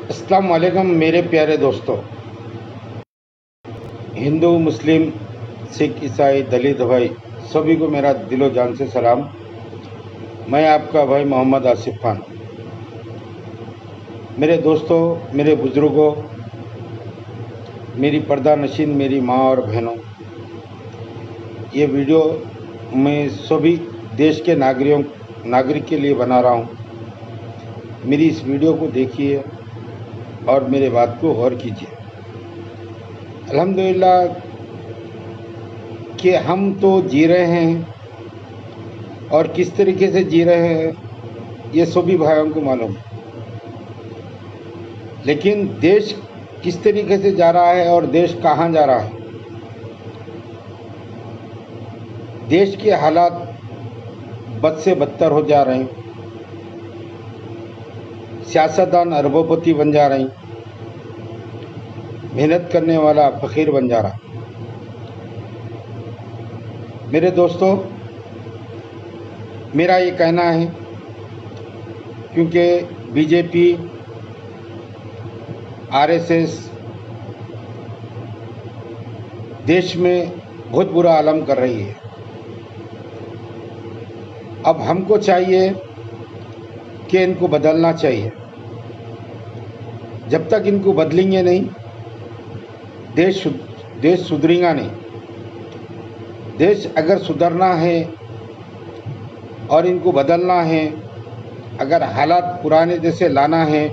अस्सलाम वालेकुम मेरे प्यारे दोस्तों। हिंदू, मुस्लिम, सिख, ईसाई, दलित भाई सभी को मेरा दिलो जान से सलाम। मैं आपका भाई मोहम्मद आसिफ खान। मेरे दोस्तों, मेरे बुज़ुर्गों, मेरी पर्दा नशीन, मेरी माँ और बहनों, ये वीडियो मैं सभी देश के नागरिक के लिए बना रहा हूँ। मेरी इस वीडियो को देखिए और मेरे बात को गौर कीजिए। अल्हम्दुलिल्लाह कि हम तो जी रहे हैं, और किस तरीके से जी रहे हैं ये सभी भाइयों को मालूम है। लेकिन देश किस तरीके से जा रहा है और देश कहाँ जा रहा है, देश के हालात बद से बदतर हो जा रहे हैं। सियासतदान अरबोपति बन जा रहे हैं, मेहनत करने वाला फकीर बन जा रहा। मेरे दोस्तों, मेरा ये कहना है, क्योंकि बीजेपी, आरएसएस देश में बहुत बुरा आलम कर रही है। अब हमको चाहिए कि इनको बदलना चाहिए। जब तक इनको बदलेंगे नहीं, देश सुधरेगा नहीं। देश अगर सुधरना है और इनको बदलना है, अगर हालात पुराने जैसे लाना है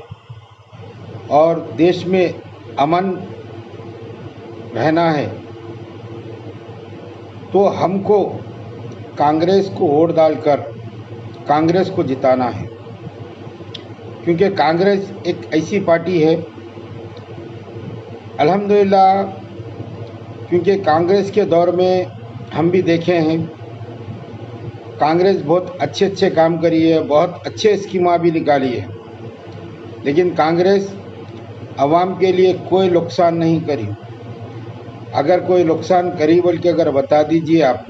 और देश में अमन रहना है, तो हमको कांग्रेस को वोट डालकर कांग्रेस को जिताना है। क्योंकि कांग्रेस एक ऐसी पार्टी है, अल्हम्दुलिल्लाह, क्योंकि कांग्रेस के दौर में हम भी देखे हैं, कांग्रेस बहुत अच्छे काम करी है, बहुत अच्छे स्कीमा भी निकाली है। लेकिन कांग्रेस आवाम के लिए कोई नुकसान नहीं करी। अगर कोई नुकसान करी बोल के अगर बता दीजिए आप,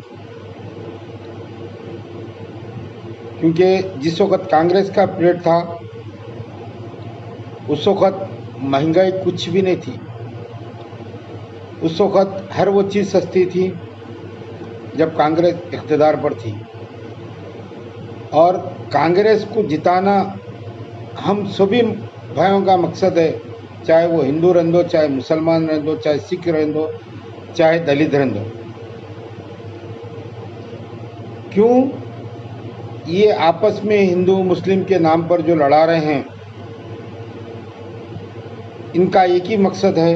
क्योंकि जिस वक्त कांग्रेस का पीरियड था उस वक्त महंगाई कुछ भी नहीं थी। उस वक्त हर वो चीज़ सस्ती थी जब कांग्रेस इख्तिदार पर थी। और कांग्रेस को जिताना हम सभी भाइयों का मकसद है, चाहे वो हिंदू रहने दो, चाहे मुसलमान रहने दो, चाहे सिख रहने दो, चाहे दलित रहने दो। क्यों ये आपस में हिंदू मुस्लिम के नाम पर जो लड़ा रहे हैं, इनका एक ही मकसद है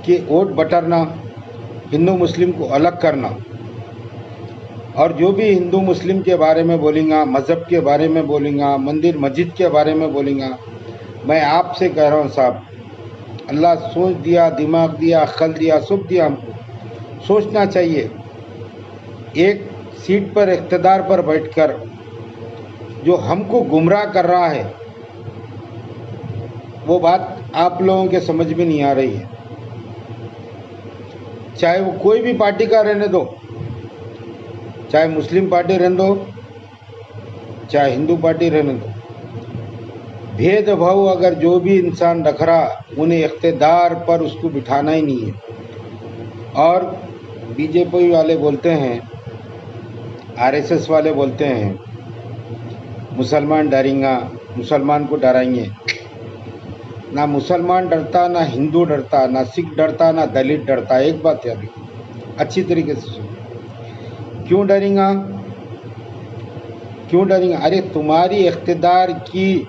कि वोट बटरना, हिंदू मुस्लिम को अलग करना। और जो भी हिंदू मुस्लिम के बारे में बोलेंगा, मज़हब के बारे में बोलेंगा, मंदिर मस्जिद के बारे में बोलेंगा, मैं आपसे कह रहा हूँ साहब, अल्लाह सोच दिया, दिमाग दिया, अक्ल दिया, सब दिया। हमको सोचना चाहिए। एक सीट पर इख्तिदार पर बैठकर जो हमको गुमराह कर रहा है, वो बात आप लोगों के समझ में नहीं आ रही है। चाहे वो कोई भी पार्टी का रहने दो, चाहे मुस्लिम पार्टी रहने दो, चाहे हिंदू पार्टी रहने दो, भेदभाव अगर जो भी इंसान रख रहा, उन्हें इख्तिदार पर उसको बिठाना ही नहीं है। और बीजेपी वाले बोलते हैं, आरएसएस वाले बोलते हैं, मुसलमान डरेंगे, मुसलमान को डराएंगे। ना मुसलमान डरता, ना हिंदू डरता, ना सिख डरता, ना दलित डरता। एक बात याद रखिए, अच्छी तरीके से सुनो। क्यों डरेंगे? क्यों डरेंगे? अरे तुम्हारी इख्तिदार की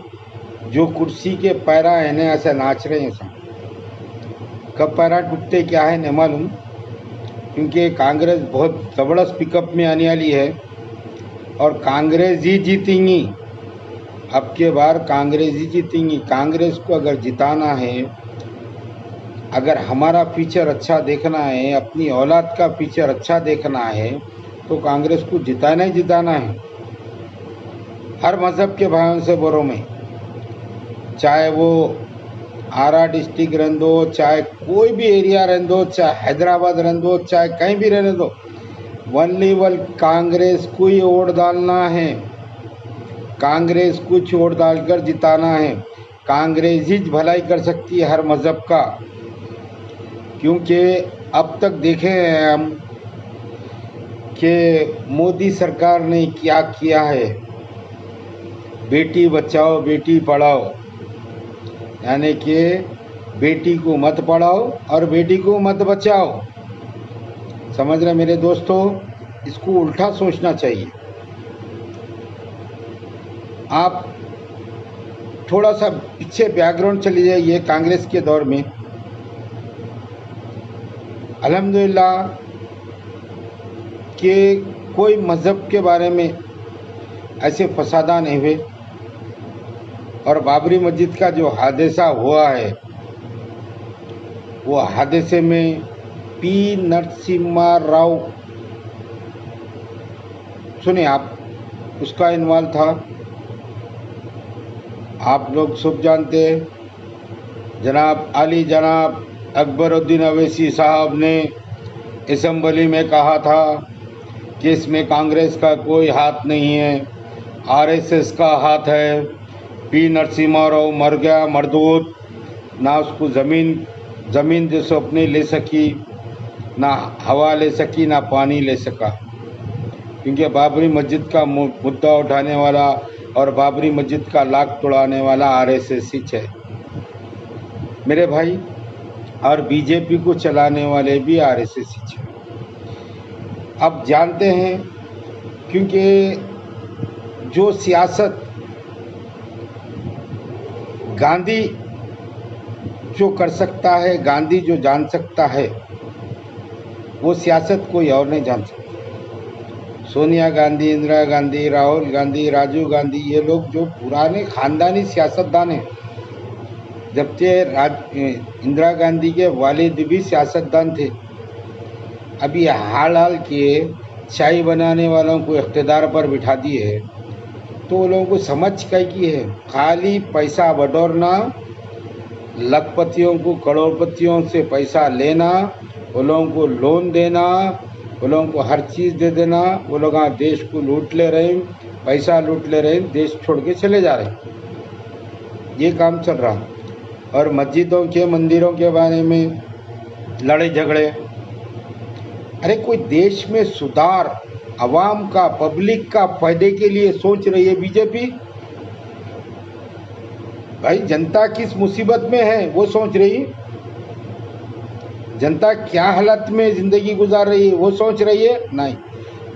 जो कुर्सी के पैरा है ना, ऐसे नाच रहे हैं सब। कब पैरा टूटते क्या है नहीं मालूम, क्योंकि कांग्रेस बहुत ज़बरदस्त पिकअप में आने वाली है और कांग्रेस ही जीतेंगी। अब के बार कांग्रेस ही जीतेंगी। कांग्रेस को अगर जिताना है, अगर हमारा फ्यूचर अच्छा देखना है, अपनी औलाद का फ्यूचर अच्छा देखना है, तो कांग्रेस को जिताना ही जिताना है। हर मज़हब के भाइयों से बोल रहा हूं मैं, चाहे वो आरा डिस्ट्रिक्ट रहने दो, चाहे कोई भी एरिया रहने दो, चाहे हैदराबाद रहने दो, चाहे कहीं भी रहने दो, वन कांग्रेस को ही वोट डालना है। कांग्रेस को वोट डालकर जिताना है। कांग्रेस ही भलाई कर सकती है हर मज़हब का, क्योंकि अब तक देखे हैं हम कि मोदी सरकार ने क्या किया है। बेटी बचाओ बेटी पढ़ाओ, यानी कि बेटी को मत पढ़ाओ और बेटी को मत बचाओ। समझ रहे मेरे दोस्तों, इसको उल्टा सोचना चाहिए। आप थोड़ा सा पीछे बैकग्राउंड चले जाइए। कांग्रेस के दौर में अल्हम्दुलिल्लाह कि कोई मज़हब के बारे में ऐसे फसादा नहीं हुए, और बाबरी मस्जिद का जो हादसा हुआ है वो हादसे में पी नरसिम्हा राव, सुने आप, उसका इन्वॉल्व था। आप लोग सब जानते हैं। जनाब अकबरुद्दीन अवैसी साहब ने असेंबली में कहा था कि इसमें कांग्रेस का कोई हाथ नहीं है, आरएसएस का हाथ है। पी नरसिम्हा राव मर गया मरदूत, ना उसको ज़मीन जैसे अपनी ले सकी, ना हवा ले सकी, ना पानी ले सका, क्योंकि बाबरी मस्जिद का मुद्दा उठाने वाला और बाबरी मस्जिद का लाख तोड़ाने वाला आरएसएस ही है मेरे भाई, और बीजेपी को चलाने वाले भी आरएसएस ही है। अब जानते हैं, क्योंकि जो सियासत गांधी जो कर सकता है, गांधी जो जान सकता है, वो सियासत कोई और नहीं जान सकता। सोनिया गांधी, इंदिरा गांधी, राहुल गांधी, राजीव गांधी, ये लोग जो पुराने खानदानी सियासतदान हैं। जबकि इंदिरा गांधी के वालिद भी सियासतदान थे। अभी हाल के चाय बनाने वालों को इख्तिदार पर बिठा दिए है, तो वो लोगों को समझ क्या की है, खाली पैसा बटोरना, लखपतियों को करोड़पतियों से पैसा लेना, वो लोगों को लोन देना, वो लोगों को हर चीज़ दे देना। वो लोग देश को लूट ले रहे हैं, पैसा लूट ले रहे हैं, देश छोड़ के चले जा रहे हैं। ये काम चल रहा। और मस्जिदों के मंदिरों के बारे में लड़े झगड़े। अरे कोई देश में सुधार, आवाम का, पब्लिक का फायदे के लिए सोच रही है बीजेपी। भाई जनता किस मुसीबत में है वो सोच रही, जनता क्या हालत में जिंदगी गुजार रही है वो सोच रही है। नहीं,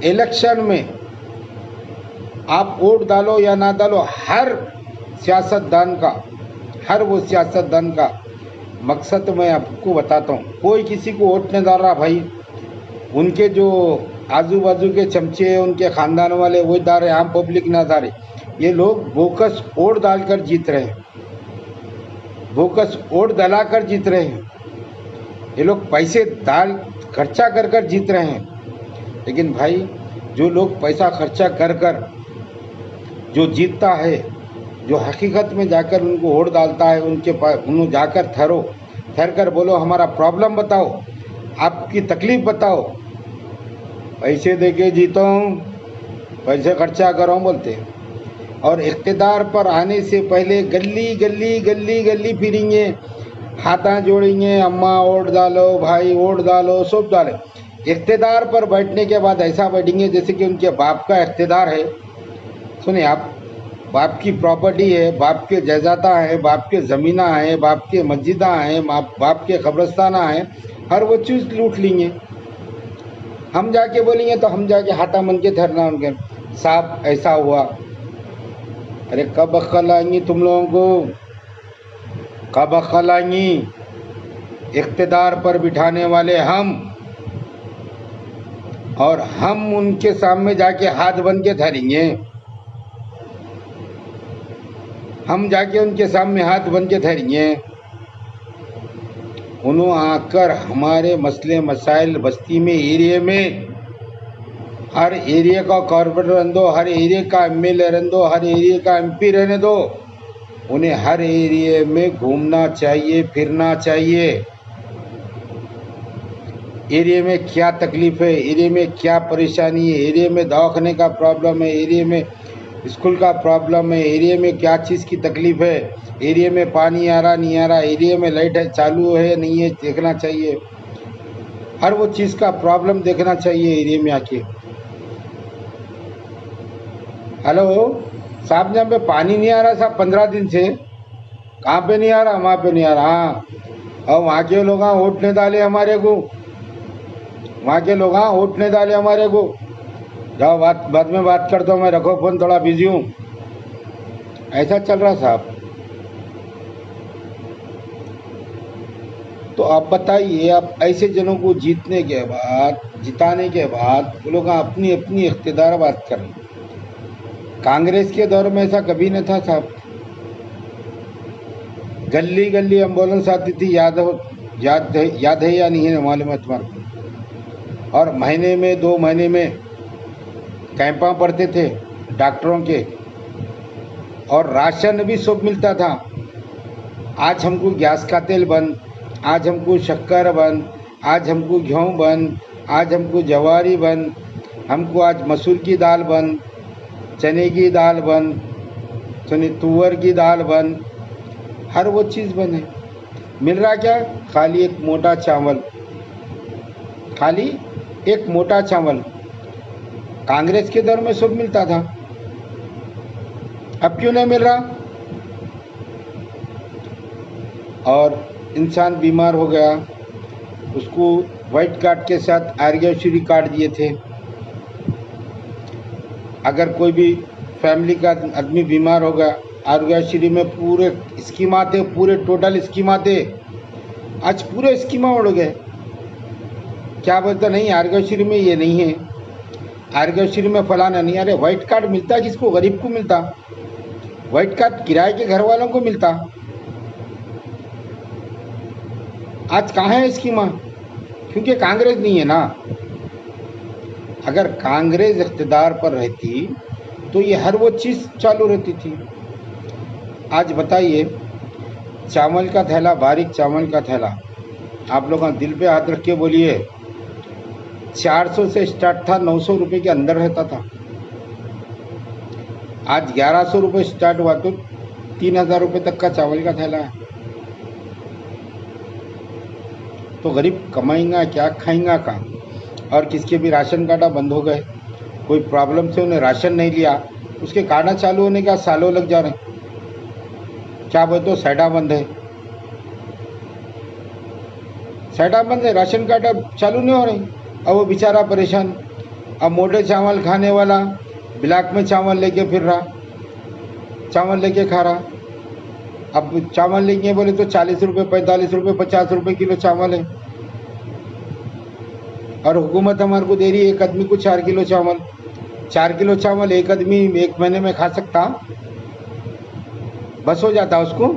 इलेक्शन में आप वोट डालो या ना डालो, हर वो सियासतदान का मकसद मैं आपको बताता हूँ। कोई किसी को वोट नहीं डाल रहा भाई, उनके जो आजू बाजू के चमचे, उनके खानदान वाले वो डाल रहे, आम पब्लिक ना डाल रहे। ये लोग बोकस वोट डालकर जीत रहे हैं, बोकस वोट डलाकर जीत रहे हैं। ये लोग पैसे खर्चा कर कर जीत रहे हैं। लेकिन भाई जो लोग पैसा खर्चा कर कर जो जीतता है, जो हकीकत में जाकर उनको वोट डालता है, उन्हें जाकर ठहर कर बोलो हमारा प्रॉब्लम बताओ, आपकी तकलीफ बताओ, पैसे देके जीता हूँ, पैसे खर्चा करो बोलते हैं। और इख्तिदार पर आने से पहले गली फिरेंगे, हाथा जोड़ेंगे, अम्मा वोट डालो, भाई वोट डालो, सब डाले। इख्तिदार पर बैठने के बाद ऐसा बैठेंगे जैसे कि उनके बाप का इख्तिदार है। सुने आप, बाप की प्रॉपर्टी है, बाप के जायदादा है, बाप के ज़मीना है, बाप के मस्जिदा हैं, बाप के कब्रस्ताना है, हर वो चीज़ लूट लेंगे। हम जाके बोलेंगे तो हम जाके हाथा मन के धरना उनके साहब ऐसा हुआ। अरे कब अक्ल आएंगी तुम लोगों को, कब अक्ल आएंगी? इख्तिदार पर बिठाने वाले हम, और हम उनके सामने जाके हाथ बन के धरेंगे, हम जाके उनके सामने हाथ बन के धरेंगे। उन्होंने आकर हमारे मसले मसाइल बस्ती में, एरिया में, हर एरिया का कॉर्पोरेटर रहने दो, हर एरिया का एमएलए रहने दो, हर एरिया का एमपी रहने दो, उन्हें हर एरिया में घूमना चाहिए, फिरना चाहिए। एरिया में क्या तकलीफ है, एरिया में क्या परेशानी है, एरिया में दवाखाने का प्रॉब्लम है, एरिया में स्कूल का प्रॉब्लम है, एरिया में क्या चीज़ की तकलीफ है, एरिया में पानी आ रहा नहीं आ रहा, एरिया में लाइट है चालू है नहीं है देखना चाहिए। हर वो चीज़ का प्रॉब्लम देखना चाहिए एरिया में आके। हेलो साहब, यहाँ पे पानी नहीं आ रहा साहब 15 दिन से। कहाँ पे नहीं आ रहा? वहाँ पे नहीं आ रहा। हाँ, और वहाँ के लोग वोट नहीं डाले हमारे को, वहाँ के लोग वोट नहीं डाले हमारे को। जाओ बाद में बात करता हूँ मैं, रखो फोन, थोड़ा बिजी हूँ। ऐसा चल रहा साहब। तो आप बताइए, आप ऐसे जनों को जीतने के बाद, जिताने के बाद वो लोग अपनी अपनी इख्तिदार बात कर रहे हैं। कांग्रेस के दौर में ऐसा कभी नहीं था साहब। गली गली एम्बुलेंस आती थी, याद है या नहीं है मालूम है तुम्हारे को। और महीने में 2 महीने में कैंपा पड़ते थे डॉक्टरों के, और राशन भी सब मिलता था। आज हमको गैस का तेल बंद, आज हमको शक्कर बंद, आज हमको गेहूँ बंद, आज हमको जवारी बंद, हमको आज मसूर की दाल बंद, चने की दाल बंद, तुअर की दाल बंद, हर वो चीज़ बंद है। मिल रहा क्या? खाली एक मोटा चावल, खाली एक मोटा चावल। कांग्रेस के दौर में सब मिलता था, अब क्यों नहीं मिल रहा? और इंसान बीमार हो गया, उसको वाइट कार्ड के साथ आरोग्यश्री कार्ड दिए थे। अगर कोई भी फैमिली का आदमी बीमार हो गया, आरोग्यश्री में पूरे स्कीम आते, पूरे टोटल स्कीम आते। आज पूरे स्कीमा उड़ गए। क्या बोलते नहीं, आरोग्यश्री में ये नहीं है, आरोग्यश्री में फलाना नहीं। अरे वाइट कार्ड मिलता किसको? गरीब को मिलता। वाइट कार्ड किराए के घर वालों को मिलता। आज कहाँ है स्कीमा? क्योंकि कांग्रेस नहीं है ना। अगर कांग्रेस इख्तिदार पर रहती तो ये हर वो चीज़ चालू रहती थी। आज बताइए, चावल का थैला, बारीक चावल का थैला, आप लोग दिल पे हाथ रख के बोलिए, 400 से स्टार्ट था, 900 रुपये के अंदर रहता था। आज 1100 रुपये स्टार्ट हुआ तो 3000 रुपये तक का चावल का थैला है। तो गरीब कमाएगा क्या, खाएगा कहाँ? और किसके भी राशन कार्ड बंद हो गए, कोई प्रॉब्लम से उन्हें राशन नहीं लिया, उसके कार्ड चालू होने का सालों लग जा रहे हैं। क्या बोलते हो? सैडा बंद है, सैडा बंद है, राशन कार्ड अब चालू नहीं हो रही। अब वो बेचारा परेशान। अब मोटे चावल खाने वाला ब्लैक में चावल लेके फिर रहा, चावल लेके खा रहा। अब चावल लेंगे बोले तो 40 रुपये, 45 रुपये, 50 रुपये किलो चावल है। और हुकूमत हमारे को दे रही है एक आदमी को 4 किलो चावल। 4 किलो चावल एक आदमी 1 महीने में खा सकता, बस हो जाता उसको।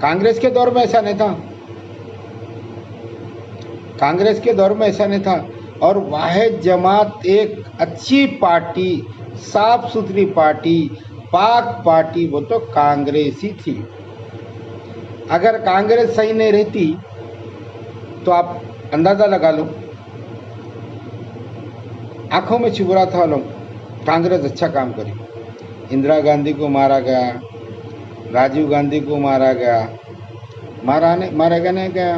कांग्रेस के दौर में ऐसा नहीं था, कांग्रेस के दौर में ऐसा नहीं था। और वाहिद जमात एक अच्छी पार्टी, साफ सुथरी पार्टी, पाक पार्टी, वो तो कांग्रेस ही थी। अगर कांग्रेस सही नहीं रहती तो आप अंदाजा लगा लो, आंखों में चुभ रहा था लोग, कांग्रेस अच्छा काम करी। इंदिरा गांधी को मारा गया, राजीव गांधी को मारा गया, मारा नहीं गया,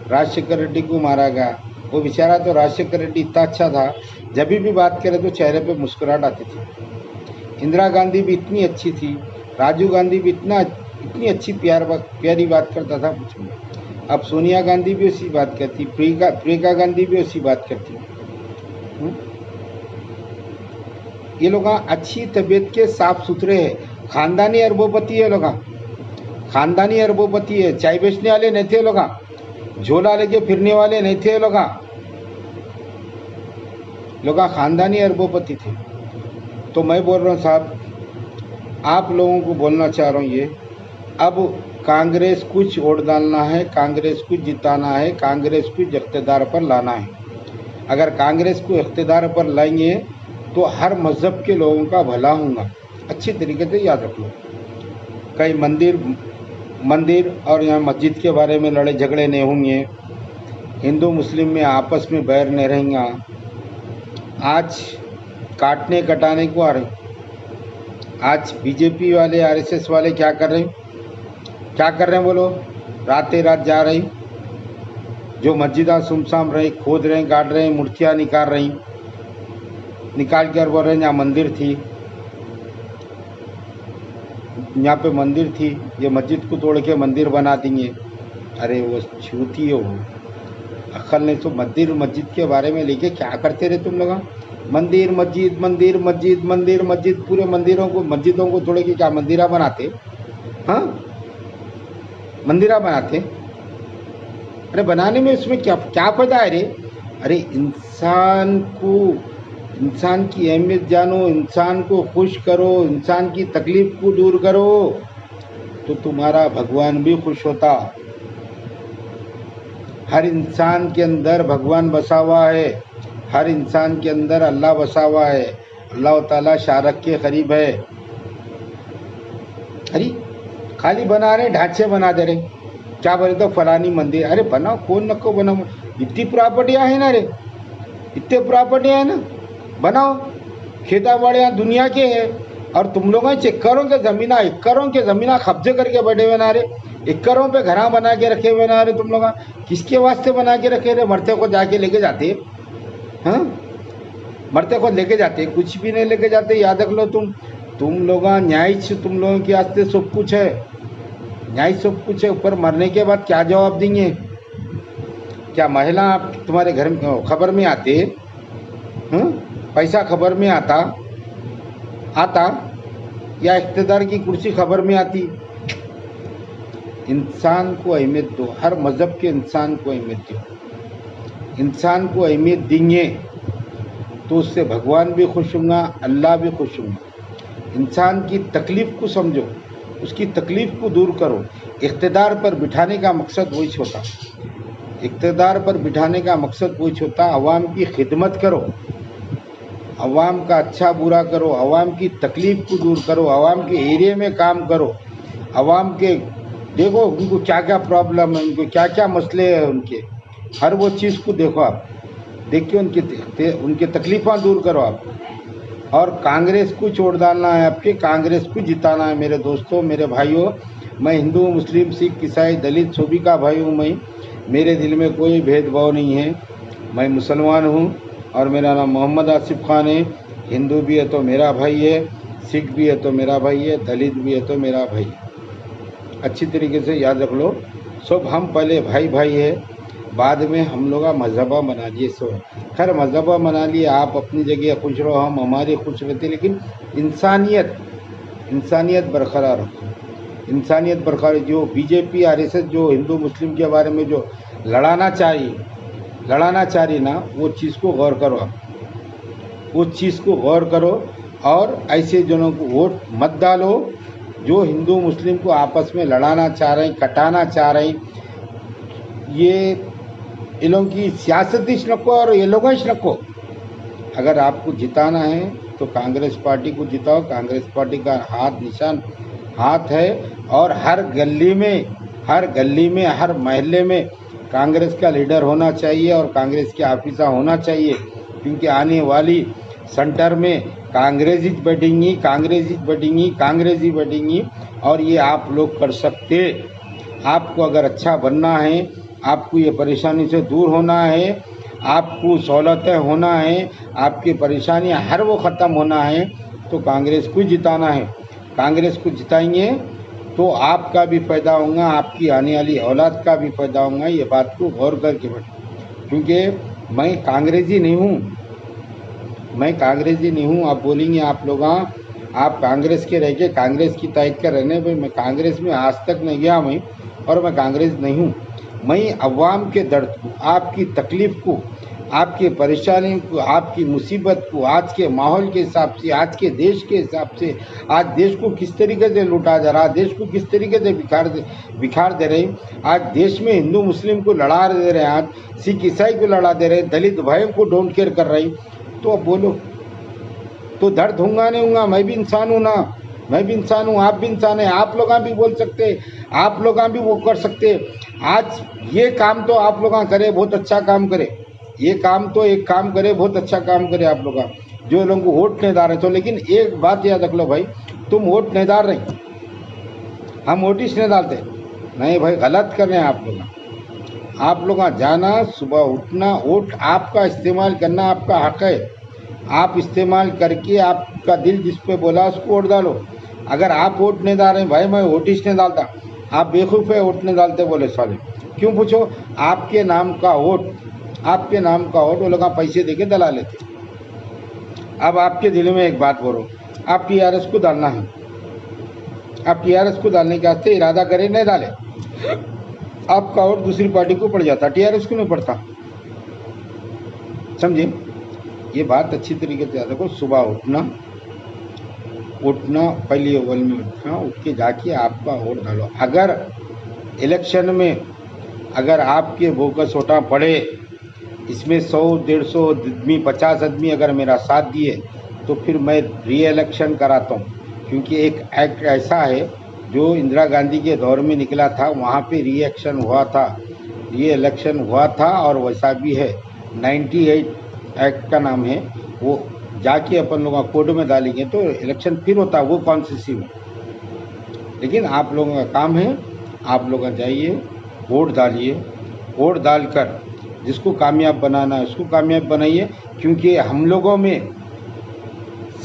राजशेखर रेड्डी को मारा गया। वो बेचारा तो राजशेखर रेड्डी इतना अच्छा था, जब भी बात करे तो चेहरे पे मुस्कुराहट आती थी। इंदिरा गांधी भी इतनी अच्छी थी, राजीव गांधी भी इतनी अच्छी प्यारी बात करता था कुछ में। अब सोनिया गांधी भी उसी बात करती, प्रियंका गांधी भी उसी बात करती। ये लोग अच्छी तबीयत के, साफ सुथरे है, खानदानी अरबोपति है लोग, खानदानी अरबोपति है। चाय बेचने वाले नहीं थे लोग, झोला लेके फिरने वाले नहीं थे लोग खानदानी अरबोपति थे। तो मैं बोल रहा हूँ साहब, आप लोगों को बोलना चाह रहा हूँ ये, अब कांग्रेस कुछ वोट डालना है, कांग्रेस को जिताना है, कांग्रेस को इख्तिदार पर लाना है। अगर कांग्रेस को इख्तिदार पर लाएंगे तो हर मज़हब के लोगों का भला होगा। अच्छी तरीके से याद रख लो, कई मंदिर और यहाँ मस्जिद के बारे में लड़ाई झगड़े नहीं होंगे, हिंदू मुस्लिम में आपस में बैर नहीं रहेंगे। आज काटने कटाने को आ रहे हैं। आज बीजेपी वाले आरएसएस वाले क्या कर रहे हैं, क्या कर रहे हैं बोलो? रातें रात जा रहे हैं, जो मस्जिदा सुमसाम रहे, खोद रहे हैं, गाड़ रहे हैं, मूर्तियाँ निकाल रही, निकाल कर बोल रहे हैं यहाँ मंदिर थी, यहाँ पे मंदिर थी, ये मस्जिद को तोड़ के मंदिर बना देंगे। अरे वो छूती है, वो अक्ल नहीं। तो मंदिर मस्जिद के बारे में लेके क्या करते रहे तुम लोग? मंदिर मस्जिद, मंदिर मस्जिद, मंदिर मस्जिद, पूरे मंदिरों को, मस्जिदों को तोड़ के क्या मंदिरा बनाते? हाँ, मंदिरा बनाते। अरे बनाने में उसमें क्या क्या फायदा है रे? अरे इंसान को, इंसान की अहमियत जानो, इंसान को खुश करो, इंसान की तकलीफ को दूर करो, तो तुम्हारा भगवान भी खुश होता। हर इंसान के अंदर भगवान बसा हुआ है, हर इंसान के अंदर अल्लाह बसा हुआ है। अल्लाह ताला शारक के करीब है। अरे खाली बना रहे, ढांचे बना दे रहे, क्या बोले तो फलानी मंदिर। अरे बनाओ, कौन नको बनाओ, इतनी प्रॉपर्टियाँ है ना रे, इतने प्रॉपर्टियाँ है ना, बनाओ। खेता बाड़ियाँ दुनिया के हैं, और तुम लोग एकड़ों के ज़मीना, एकड़ों के ज़मीना कब्जे करके बैठे हुए ना रे, एकड़ों पे घरा बना के रखे हुए ना रे। तुम लोग किसके वास्ते बना के रखे रे? मरते को जाके लेके जाते, हाँ, मरते को लेके जाते, कुछ भी नहीं लेके जाते। याद रख लो, तुम लोग न्याय, तुम लोगों के वास्ते सब कुछ है, न्याय सब कुछ है। ऊपर मरने के बाद क्या जवाब देंगे? क्या महिला तुम्हारे घर में खबर में आते? पैसा खबर में आता या इख्तिदार की कुर्सी खबर में आती? इंसान को अहमियत दो, हर मज़हब के इंसान को अहमियत दो। इंसान को अहमियत देंगे तो उससे भगवान भी खुश होगा, अल्लाह भी खुश होगा। इंसान की तकलीफ़ को समझो, उसकी तकलीफ़ को दूर करो। इख्तिदार पर बिठाने का मकसद वही होता, इख्तिदार पर बिठाने का मकसद वही होता, अवाम की खिदमत करो, अवाम का अच्छा बुरा करो, अवाम की तकलीफ़ को दूर करो, अवाम के एरिया में काम करो, अवाम के देखो उनको क्या क्या प्रॉब्लम है, उनको क्या क्या मसले हैं, उनके हर वो चीज़ को देखो आप, देख के उनकी तकलीफ़ें दूर करो आप। और कांग्रेस को छोड़ डालना है आपके, कांग्रेस को जिताना है। मेरे दोस्तों, मेरे भाइयों, मैं हिंदू, मुस्लिम, सिख, ईसाई, दलित सभी का भाई हूँ। मेरे दिल में कोई भेदभाव नहीं है। मैं मुसलमान हूँ और मेरा नाम मोहम्मद आसिफ खान है। हिंदू भी है तो मेरा भाई है, सिख भी है तो मेरा भाई है, दलित भी है तो मेरा भाई है। अच्छी तरीके से याद रख लो, सब हम पहले भाई भाई है, बाद में हम लोग मजहबा बना लिए। सो खैर मजहबा बना लिए, आप अपनी जगह खुश रहो, हम हमारी खुश रहते, लेकिन इंसानियत बरकरार रखो, इंसानियत बरकरार। जो बीजेपी आरएसएस जो हिंदू मुस्लिम के बारे में जो लड़ाना चाह रही ना, वो चीज़ को गौर करो आप, उस चीज़ को गौर करो, और ऐसे जनों को वोट मत डालो जो हिंदू मुस्लिम को आपस में लड़ाना चाह रहे हैं, कटाना चाह रहे हैं। ये लोगों की सियासत ही नको और ये लोग ही नको। अगर आपको जिताना है तो कांग्रेस पार्टी को जिताओ। कांग्रेस पार्टी का हाथ है, और हर गली में हर महल्ले में कांग्रेस का लीडर होना चाहिए और कांग्रेस के ऑफिसर होना चाहिए, क्योंकि आने वाली सेंटर में कांग्रेस ही बैठेंगी, और ये आप लोग कर सकते। आपको अगर अच्छा बनना है, आपको ये परेशानी से दूर होना है, आपको सहूलतें होना है, आपकी परेशानियां हर वो ख़त्म होना है, तो कांग्रेस को जिताना है। कांग्रेस को जिताएंगे तो आपका भी फ़ायदा होगा, आपकी आने वाली औलाद का भी फ़ायदा होगा। ये बात को गौर करके बैठो, क्योंकि मैं कांग्रेसी नहीं हूँ। आप बोलेंगे आप लोग आप कांग्रेस के रह के कांग्रेस की तायद कर रहने, भाई मैं कांग्रेस में आज तक नहीं गया और मैं कांग्रेस नहीं हूँ। मैं अवाम के दर्द को, आपकी तकलीफ़ को, आपकी परेशानी को, आपकी मुसीबत को, आज के माहौल के हिसाब से, आज के देश के हिसाब से, आज देश को किस तरीके से लूटा जा रहा, देश को किस तरीके से बिखार दे रहे, आज देश में हिंदू मुस्लिम को लड़ा दे रहे हैं, आज सिख ईसाई को लड़ा दे रहे हैं, दलित भाइयों को डोंट केयर कर रही, तो अब बोलो तो दर्द होगा नहीं होगा? मैं भी इंसान हूँ ना, मैं भी इंसान हूँ, आप भी इंसान है। आप लोग भी बोल सकते, आप लोग भी वो कर सकते। आज ये काम तो आप लोग करें, बहुत अच्छा काम करे, ये काम तो एक काम करे, बहुत अच्छा काम करे आप लोग। जो लोगों को वोट नहीं डाल रहे तो। लेकिन एक बात याद रख लो भाई, तुम वोट नहीं डाल रहे, हम वोट इसलिए डालते नहीं भाई, गलत कर रहे हैं आप लोग। आप लोग जाना, सुबह उठना, वोट आपका इस्तेमाल करना आपका हक है। आप इस्तेमाल करके आपका दिल जिस पे बोला उसको वोट डालो। अगर आप वोट नहीं डाल रहे भाई, मैं वोट इसलिए डालता, आप बेवकूफ़ है वोट नहीं डालते बोले साले। क्यों पूछो, आपके नाम का वोट, आपके नाम का वोट वो लोग पैसे देके डला लेते। अब आपके दिल में एक बात बोलो, आप टीआरएस को डालना है, आप टीआरएस को डालने के वास्ते इरादा करें नहीं डाले, आपका वोट दूसरी पार्टी को पड़ जाता, टीआरएस को नहीं पड़ता। समझे, ये बात अच्छी तरीके से याद रखो। सुबह उठना पहली ओवल में उठना, उठ के जाके आपका वोट डालो। अगर इलेक्शन में अगर आपके बोगस वोटा पड़े, इसमें 100, 150 आदमी, 50 आदमी अगर मेरा साथ दिए तो फिर मैं री इलेक्शन कराता हूँ। क्योंकि एक एक्ट ऐसा है जो इंदिरा गांधी के दौर में निकला था, वहाँ पे री इलेक्शन हुआ था और वैसा भी है। 98 एक्ट का नाम है, वो जाके अपन लोग कोर्ट में डालेंगे तो इलेक्शन फिर होता है, वो कॉन्स्टिट्यूंसी में। लेकिन आप लोगों का काम है, आप लोग जाइए वोट डालिए, वोट डालकर जिसको कामयाब बनाना है उसको कामयाब बनाइए। क्योंकि हम लोगों में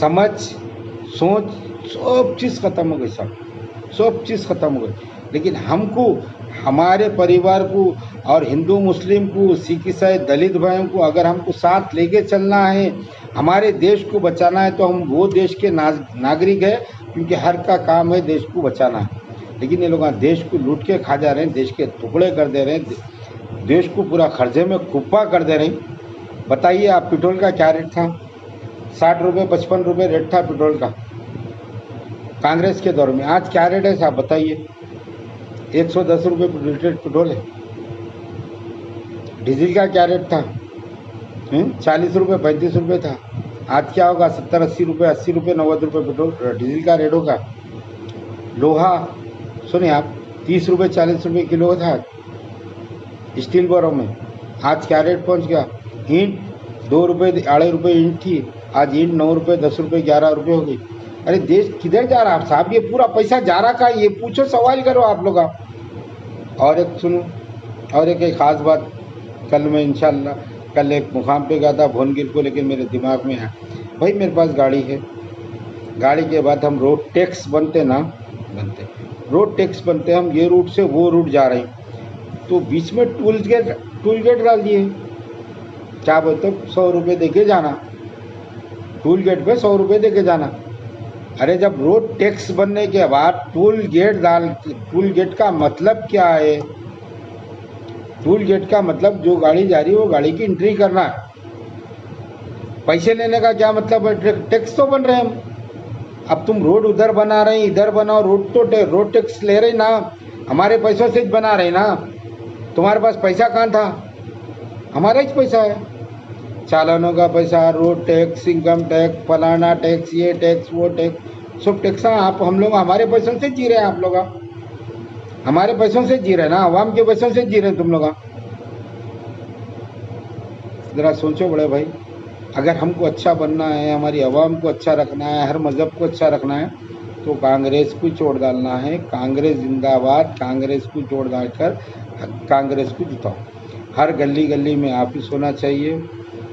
समझ, सोच, सब चीज़ ख़त्म हो गई, सब चीज़ ख़त्म हो गई। लेकिन हमको, हमारे परिवार को और हिंदू मुस्लिम को, सिख ईसाई दलित भाइयों को अगर हमको साथ लेके चलना है, हमारे देश को बचाना है, तो हम वो देश के नागरिक हैं। क्योंकि हर का काम है देश को बचाना है। लेकिन ये लोग देश को लूट के खा जा रहे हैं, देश के टुकड़े कर दे रहे हैं, देश को पूरा खर्चे में कुप्पा कर दे रहे हैं। बताइए आप, पेट्रोल का क्या रेट था? 60 रुपये 55 रुपये रेट था पेट्रोल का कांग्रेस के दौर में। आज क्या रेट है साहब बताइए? 110 रुपये लीटर पेट्रोल है। डीजल का क्या रेट था? 40 रुपये 35 रुपये था। आज क्या होगा? 70 80 रुपये, 80 रुपये 90 रुपये पेट्रोल डीजल का रेट होगा। लोहा सुनिए आप, 30 रुपये 40 रुपये किलो था स्टील बोरों में। आज क्या रेट पहुंच गया? ईंट 2 रुपये 2.5 रुपये ईंट थी, आज ईंट 9 रुपये 10 रुपये 11 रुपये हो गई। अरे देश किधर जा रहा है साहब? ये पूरा पैसा जा रहा का, ये पूछो, सवाल करो आप लोग। और एक सुनो, और एक खास बात, कल मैं इंशाल्लाह कल एक मुकाम पे गया था भुवनगिर को, लेकिन मेरे दिमाग में है भाई, मेरे पास गाड़ी है, गाड़ी के बाद हम रोड टैक्स बनते रोड टैक्स बनते, हम ये रूट से वो रूट जा रहे हैं, तो बीच में टूल गेट डाल दिए। क्या बोलते, 100 रुपये दे के जाना, टूल गेट पे 100 रुपये दे के जाना। अरे जब रोड टैक्स बनने के बाद टूल गेट का मतलब क्या है? टूल गेट का मतलब जो गाड़ी जा रही है वो गाड़ी की एंट्री करना है। पैसे लेने का क्या मतलब है? टैक्स तो बन रहे हैं हम। अब तुम रोड उधर बना रहे हैं, इधर बनाओ, रोड टैक्स ले रहे ना, हमारे पैसों से बना रहे ना। तुम्हारे पास पैसा कहाँ था? हमारा ही पैसा है, चालानों का पैसा, रोड टैक्स, इनकम टैक्स, फलाना टैक्स, ये टैक्स, वो टैक्स, सब टैक्स आप हम लोग हमारे पैसों से जी रहे हैं। आप लोग हमारे पैसों से जी रहे हैं ना, आवाम के पैसों से जी रहे हैं तुम लोग। ज़रा सोचो बड़े भाई, अगर हमको अच्छा बनना है, हमारी आवाम को अच्छा रखना है, हर मज़हब को अच्छा रखना है, तो कांग्रेस को छोड़ डालना है। कांग्रेस जिंदाबाद, कांग्रेस को छोड़ डालकर कांग्रेस को जिताओ। हर गली गली में ऑफिस होना चाहिए,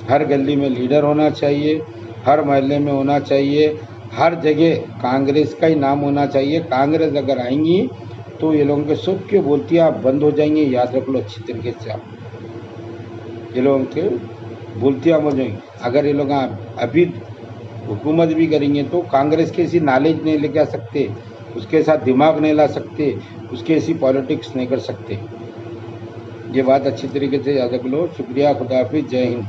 हर गली में लीडर होना चाहिए, हर मोहल्ले में होना चाहिए, हर जगह कांग्रेस का ही नाम होना चाहिए। कांग्रेस अगर आएंगी तो ये लोगों के सब के बोलतियाँ बंद हो जाएंगी। याद रख लो अच्छी तरीके से आप, ये लोगों के बोलतियाँ हो जाएंगी। अगर ये लोग अभी हुकूमत भी करेंगे तो कांग्रेस के ऐसी नॉलेज नहीं लेके आ सकते, उसके साथ दिमाग नहीं ला सकते, उसके ऐसी पॉलिटिक्स नहीं कर सकते। ये बात अच्छी तरीके से याद रख लो। शुक्रिया, खुदा हाफिज़, जय हिंद।